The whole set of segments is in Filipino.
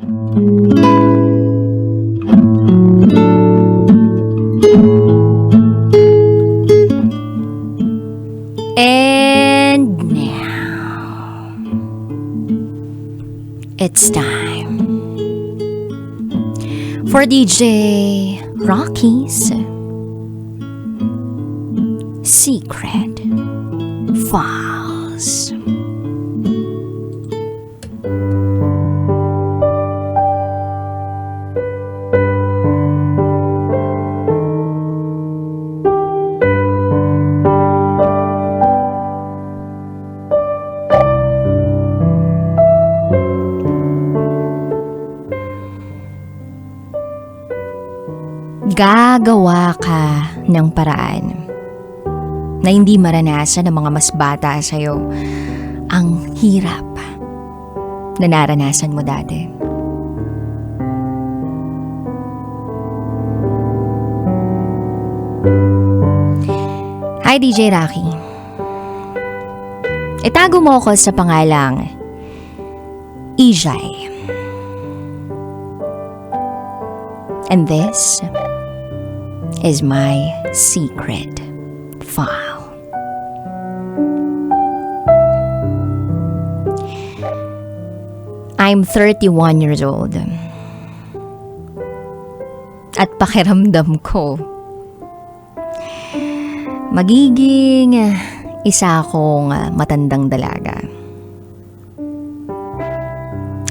And now, it's time for DJ Rocky's Secret Files. Gagawa ka ng paraan na hindi maranasan ng mga mas bata sa'yo ang hirap na naranasan mo dati. Hi, DJ Rocky. Itago mo ako sa pangalang Ijay. And this is my secret file. I'm 31 years old. At pakiramdam ko, magiging isa akong matandang dalaga.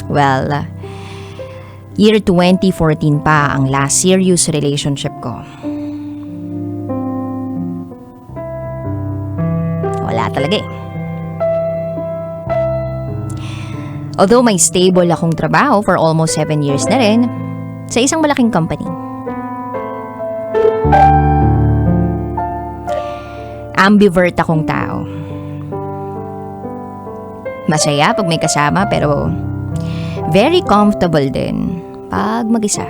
Well, year 2014 pa ang last serious relationship ko. Wala talaga eh. Although may stable akong trabaho for almost 7 years na rin sa isang malaking company. Ambivert akong tao. Masaya pag may kasama pero very comfortable din pag mag-isa.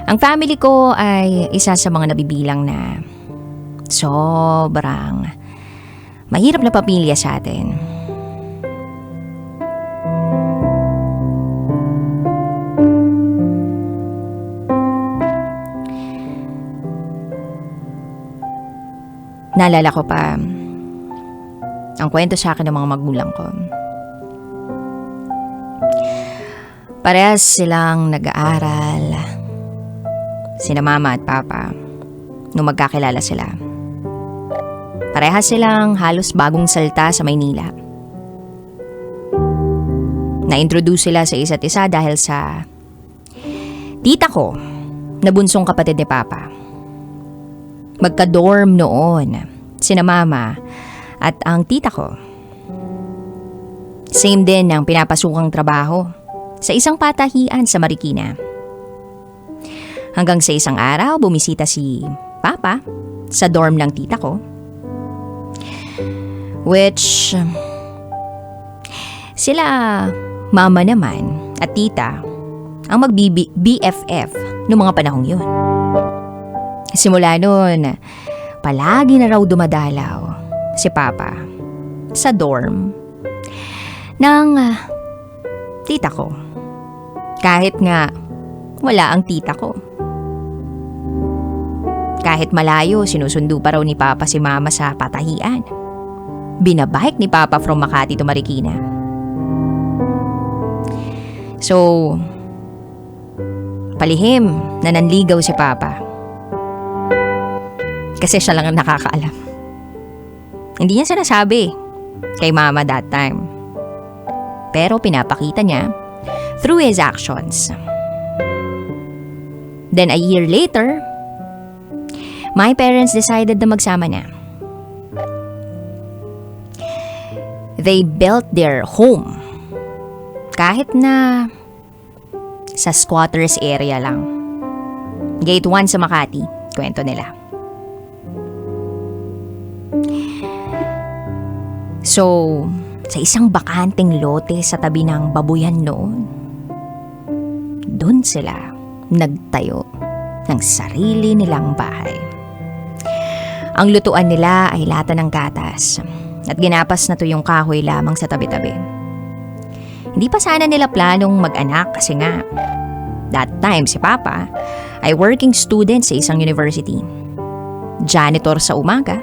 Ang family ko ay isa sa mga nabibilang na sobrang mahirap na pamilya sa atin. Naalala ko pa ang kwento sa akin ng mga magulang ko. Parehas silang nag-aaral, sina mama at papa, nung magkakilala sila. Parehas silang halos bagong salta sa Maynila. Na-introduce sila sa isa't isa dahil sa tita ko na bunsong kapatid ni papa. Magka-dorm noon sina mama at ang tita ko. Same din ang pinapasukang trabaho sa isang patahian sa Marikina. Hanggang sa isang araw, bumisita si Papa sa dorm ng tita ko. Which, sila mama naman at tita ang mag-BFF noong mga panahong yun. Simula noon, palagi na raw dumadalaw si Papa sa dorm ng tita ko. Kahit nga wala ang tita ko. Kahit malayo, sinusundo pa raw ni Papa si Mama sa patahian. Binabike ni Papa from Makati to Marikina. So, palihim na nanligaw si Papa. Kasi siya lang ang nakakaalam. Hindi niya sinasabi kay Mama that time. Pero pinapakita niya through his actions. Then a year later, my parents decided na magsama na. They built their home. Kahit na sa squatters area lang. Gate 1 sa Makati, kwento nila. So, sa isang bakanteng lote sa tabi ng babuyan noon, doon sila nagtayo ng sarili nilang bahay. Ang lutuan nila ay lata ng gatas At ginapas na to yung kahoy lamang sa tabi-tabi. Hindi pa sana nila planong mag-anak kasi nga, that time si Papa ay working student sa isang university. Janitor sa umaga.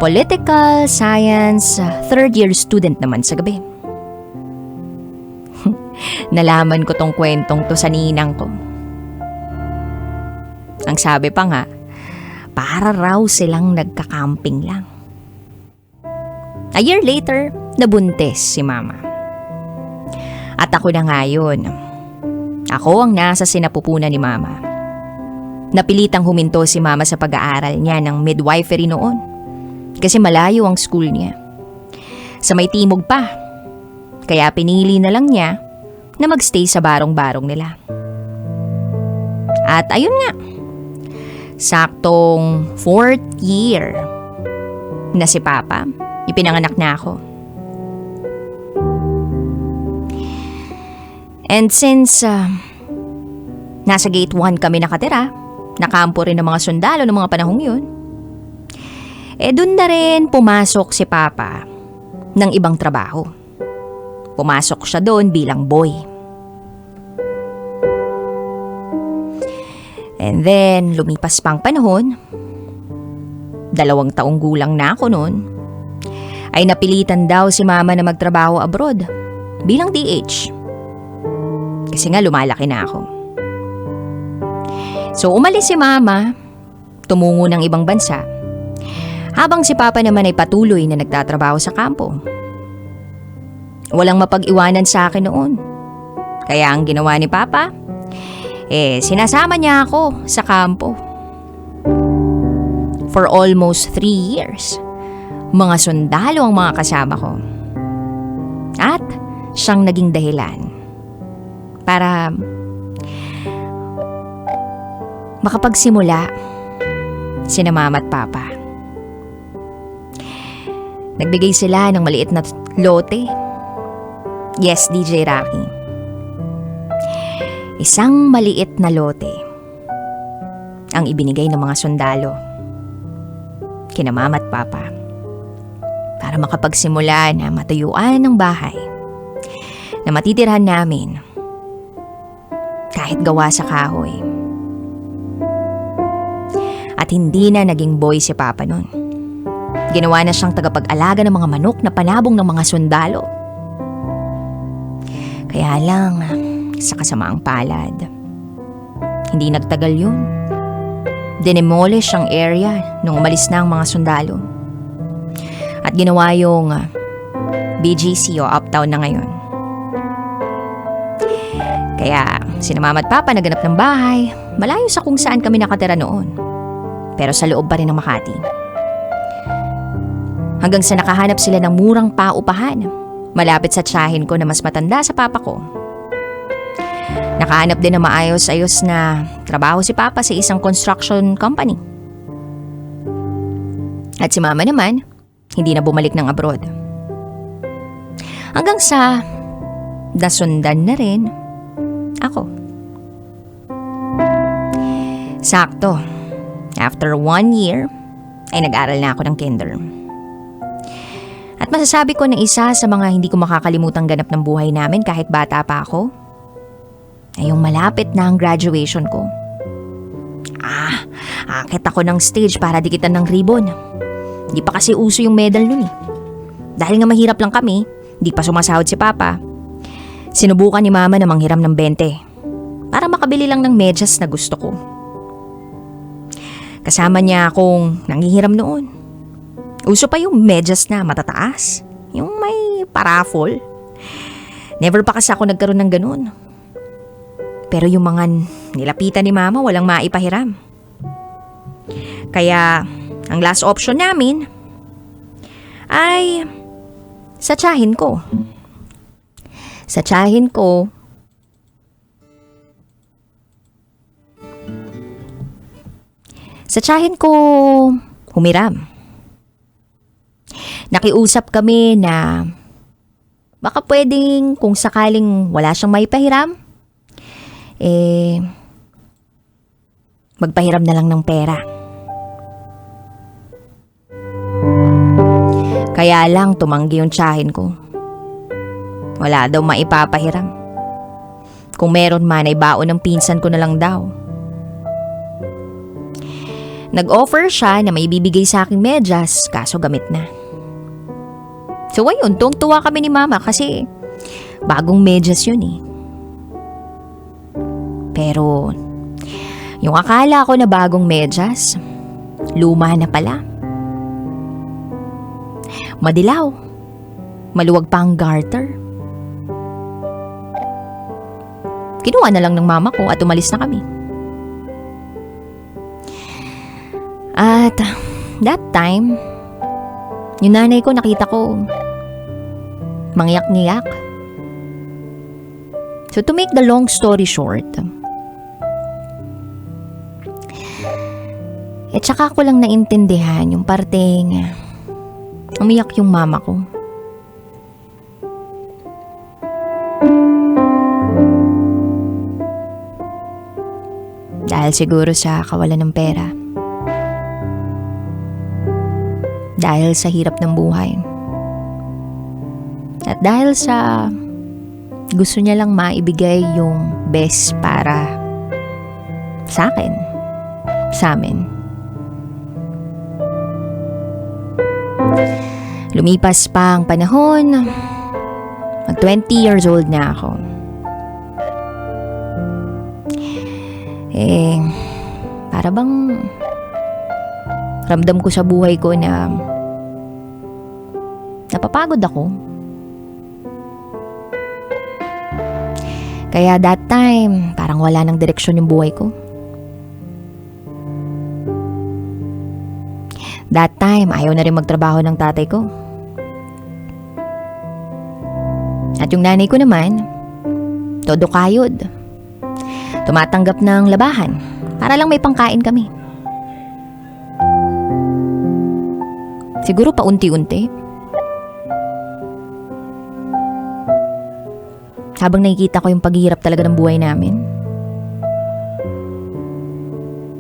Political science third year student naman sa gabi. Nalaman ko tong kwentong to sa ninang ko. Ang sabi pa nga, para raw silang nagka-camping lang. A year later, nabuntis si Mama. At ako na nga yun. Ako ang nasa sinapupunan ni Mama. Napilitang huminto si Mama sa pag-aaral niya ng midwifery noon. Kasi malayo ang school niya. Sa may timog pa. Kaya pinili na lang niya na magstay sa barong-barong nila. At ayun nga. Saktong 4th year na si Papa, ipinanganak na ako. And since nasa gate 1 kami nakatira, nakampo rin ng mga sundalo ng mga panahong yun, dun na rin pumasok si Papa ng ibang trabaho. Pumasok siya doon bilang boy. And then, lumipas pang panahon, 2 taong gulang na ako noon, ay napilitan daw si Mama na magtrabaho abroad bilang DH. Kasi nga lumalaki na ako. So umalis si Mama, tumungo ng ibang bansa, habang si Papa naman ay patuloy na nagtatrabaho sa kampo. Walang mapag-iwanan sa akin noon. Kaya ang ginawa ni Papa, sinasama niya ako sa kampo. For almost 3 years, mga sundalo ang mga kasama ko. At siyang naging dahilan para makapagsimula sina Mama at Papa. Nagbigay sila ng maliit na lote. Yes, DJ Rocky. Isang maliit na lote ang ibinigay ng mga sundalo kina Mama at Papa para makapagsimula na matuyuan ng bahay na matitirhan namin kahit gawa sa kahoy. At hindi na naging boy si Papa nun. Ginawa na siyang tagapag-alaga ng mga manok na panabong ng mga sundalo. Kaya lang, sa kasamaang palad, hindi nagtagal yun. Dinemolish ang area nung umalis na ang mga sundalo. At ginawa yung BGC o Uptown na ngayon. Kaya sina Mama at Papa naganap ng bahay, malayo sa kung saan kami nakatira noon. Pero sa loob pa rin ng Makati. Hanggang sa nakahanap sila ng murang paupahan, malapit sa tiyahin ko na mas matanda sa Papa ko. Nakahanap din ng maayos-ayos na trabaho si Papa sa isang construction company. At si Mama naman, hindi na bumalik ng abroad. Hanggang sa nasundan na rin ako. Sakto, after 1 year, ay nag-aral na ako ng kinder. At masasabi ko na isa sa mga hindi ko makakalimutang ganap ng buhay namin kahit bata pa ako, ay yung malapit na ang graduation ko. Akit ako ng stage para dikitan ng ribbon. Hindi pa kasi uso yung medal nun eh. Dahil nga mahirap lang kami, hindi pa sumasahod si Papa. Sinubukan ni Mama na manghiram ng 20 para makabili lang ng medyas na gusto ko. Kasama niya akong nanghihiram noon. Uso pa yung medyas na matataas, yung may paraffol. Never pa kasi ako nagkaroon ng ganun. Pero yung mga nilapitan ni Mama walang maipahiram. Kaya ang last option namin ay sa tiyahin ko. Sa tiyahin ko humiram. Nakiusap kami na baka pwedeng kung sakaling wala siyang maipahiram, magpahiram na lang ng pera. Kaya lang tumanggi yung tiyahin ko. Wala daw maipapahiram. Kung meron man ay baon ng pinsan ko na lang daw. Nag-offer siya na may bibigay sa aking medyas, kaso gamit na. So ayun, tuwang-tuwa kami ni mama kasi bagong medyas yun eh. Pero yung akala ko na bagong medyas, luma na pala. Madilaw. Maluwag pa ang garter. Kinuha na lang ng mama ko at umalis na kami. At that time, yung nanay ko nakita ko mangyak-ngiyak. So to make the long story short, tsaka ko lang naintindihan yung parteng umiyak yung mama ko. Dahil siguro sa kawalan ng pera. Dahil sa hirap ng buhay. At dahil sa gusto niya lang maibigay yung best para sa akin, sa amin. Lumipas pa ang panahon, mag 20 years old na ako. Para bang ramdam ko sa buhay ko na napapagod ako. Kaya that time, parang wala nang direksyon yung buhay ko. That time, ayaw na rin magtrabaho ng tatay ko. At yung nanay ko naman, todo kayod. Tumatanggap ng labahan para lang may pangkain kami. Siguro paunti-unti. Habang nakikita ko yung paghihirap talaga ng buhay namin,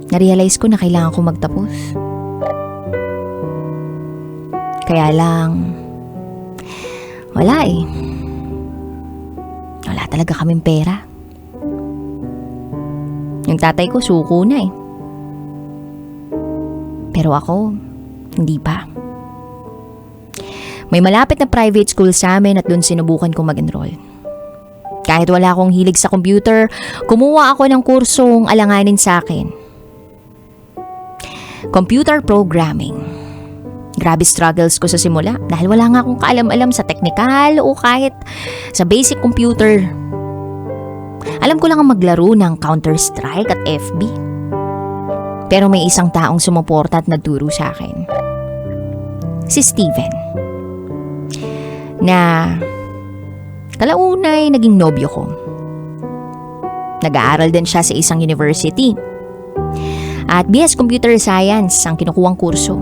narealize ko na kailangan ko magtapos. Kaya lang, wala eh. Wala talaga kaming pera. Yung tatay ko suko na eh. Pero ako, hindi pa. May malapit na private school sa amin at doon sinubukan kong mag-enroll. Kahit wala akong hilig sa computer, kumuha ako ng kursong alanganin sa akin. Computer programming. Grabe struggles ko sa simula dahil wala nga akong kaalam-alam sa technical o kahit sa basic computer. Alam ko lang ang maglaro ng Counter-Strike at FB. Pero may isang taong sumuporta at nagturo sa akin. Si Steven. Na kalaunay naging nobyo ko. Nag-aaral din siya sa isang university. At BS Computer Science ang kinukuhang kurso.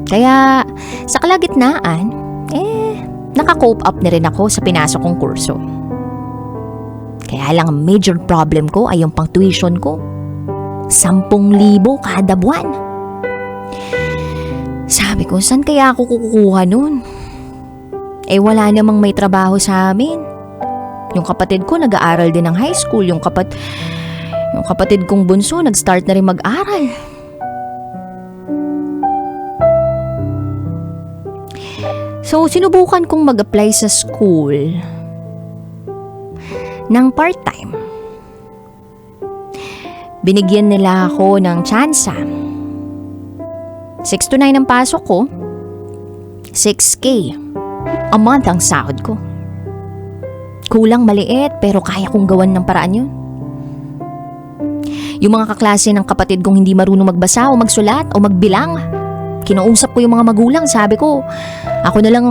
Kaya sa kalagitnaan, naka-cope up na rin ako sa pinasok kong kurso. Kaya lang ang major problem ko ay yung pang tuition ko. 10,000 kada buwan. Sabi ko, saan kaya ako kukuha nun? Wala namang may trabaho sa amin. Yung kapatid ko nag-aaral din ng high school. Yung kapatid kong bunso nag-start na rin mag-aral. So, sinubukan kong mag-apply sa school ng part-time. Binigyan nila ako ng tsansa. 6 to 9 ang pasok ko. 6K a month ang sahod ko. Kulang maliit pero kaya kong gawan ng paraan yun. Yung mga kaklase ng kapatid kong hindi marunong magbasa o magsulat o magbilang, kinausap ko yung mga magulang. Sabi ko, ako na lang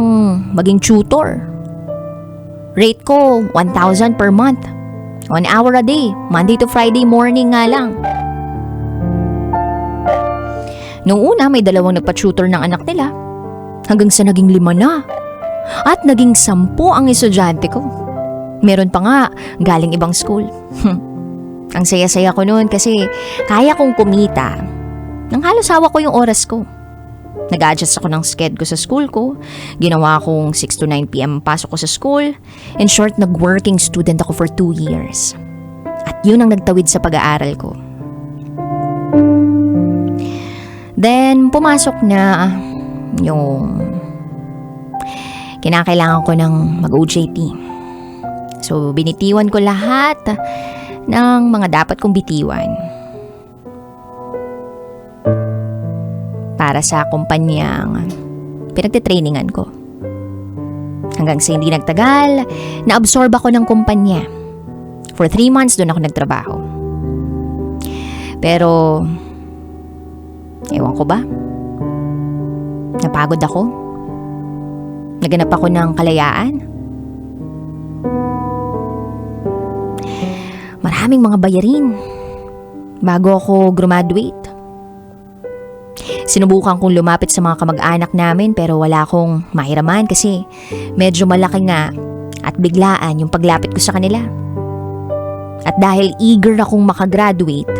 maging tutor. Rate ko 1,000 per month. 1 hour a day. Monday to Friday morning nga lang. Nung una may 2 nagpa-tutor ng anak nila. Hanggang sa naging 5 na. At naging 10 ang estudyante ko. Meron pa nga galing ibang school. Ang saya-saya ko noon kasi kaya kong kumita. Nang halos hawak ko yung oras ko. Nag-adjust ako ng schedule ko sa school ko. Ginawa kong 6 to 9 p.m. pasok ko sa school. In short, nag-working student ako for 2 years. At yun ang nagtawid sa pag-aaral ko. Then, pumasok na yung kinakailangan ko ng mag-OJT. So, binitiwan ko lahat ng mga dapat kong bitiwan para sa kumpanyang pinagtitrainingan ko. Hanggang sa hindi nagtagal, na-absorb ako ng kumpanya. For 3 months doon ako nagtrabaho. Pero, ewan ko ba? Napagod ako. Naganap ako ng kalayaan. Maraming mga bayarin bago ako graduate. Sinubukan kong lumapit sa mga kamag-anak namin pero wala akong mahiraman kasi medyo malaki nga at biglaan yung paglapit ko sa kanila. At dahil eager akong makagraduate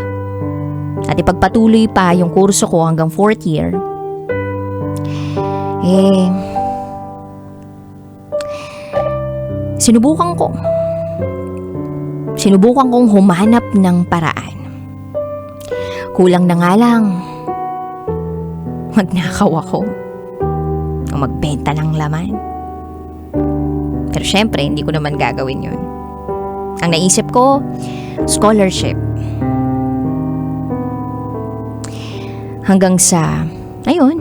at ipagpatuloy pa yung kurso ko hanggang 4th year, Sinubukan kong humanap ng paraan. Kulang na nga lang, magnakaw ako o magbenta ng laman. Pero syempre, hindi ko naman gagawin yun. Ang naisip ko, scholarship. Hanggang sa, ayun,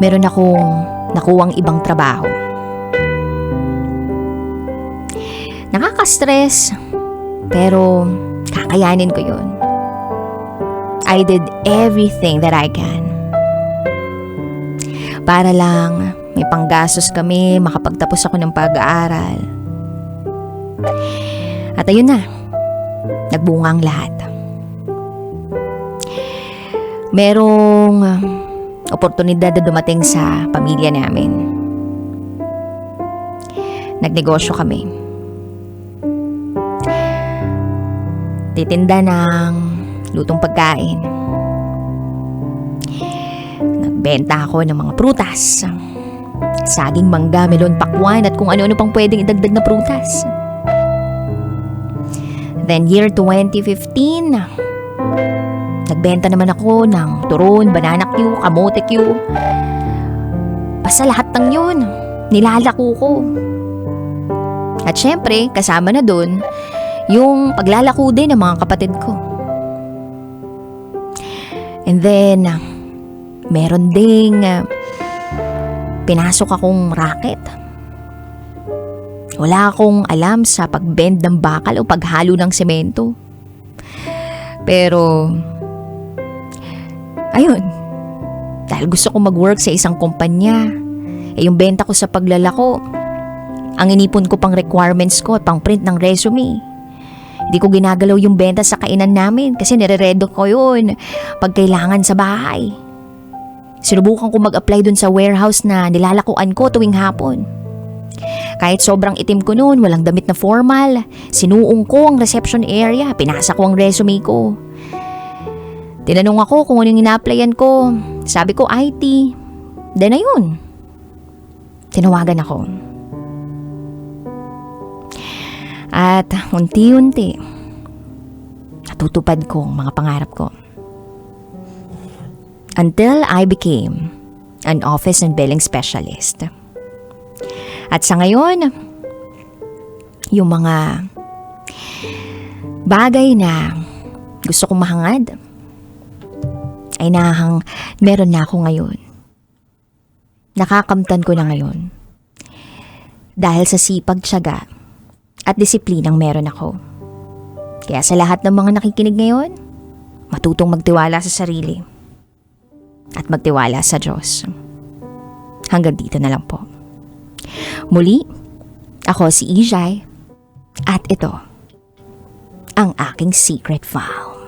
meron akong nakuwang ibang trabaho. Nakaka-stress, pero kakayanin ko yun. I did everything that I can. Para lang may panggastos kami, makapagtapos ako ng pag-aaral. At ayun na, nagbunga ang lahat. Merong oportunidad na dumating sa pamilya namin. Nagnegosyo kami. Titinda ng lutong pagkain. Nagbenta ako ng mga prutas. Saging, mangga, melon, pakwan at kung ano-ano pang pwedeng idagdag na prutas. Then year 2015, nagbenta naman ako ng turon, banana Q, kamote Q. Basta lahat ng yun, nilalako ko. At syempre, kasama na dun, yung paglalako din ng mga kapatid ko. And then, meron ding pinasok akong racket. Wala akong alam sa pagbend ng bakal o paghalo ng semento. Pero, ayun, dahil gusto ko mag-work sa isang kumpanya, yung benta ko sa paglalako, ang inipon ko pang requirements ko at pang print ng resume. Hindi ko ginagalaw yung benta sa kainan namin kasi nire-redo ko yun pag kailangan sa bahay. Sinubukan ko mag-apply dun sa warehouse na nilalakuan ko tuwing hapon. Kahit sobrang itim ko noon, walang damit na formal, sinuong ko ang reception area, pinasa ko ang resume ko. Tinanong ako kung ano yung ina-applyan ko. Sabi ko IT. Then ayun, tinawagan ako. At unti-unti, natutupad ko ang mga pangarap ko. Until I became an office and billing specialist. At sa ngayon, yung mga bagay na gusto kong mahangad ay meron na ako ngayon. Nakakamtan ko na ngayon. Dahil sa sipag, tiyaga at disiplinang meron ako. Kaya sa lahat ng mga nakikinig ngayon, matutong magtiwala sa sarili at magtiwala sa Diyos. Hanggang dito na lang po. Muli, ako si Ijay at ito ang aking secret vow.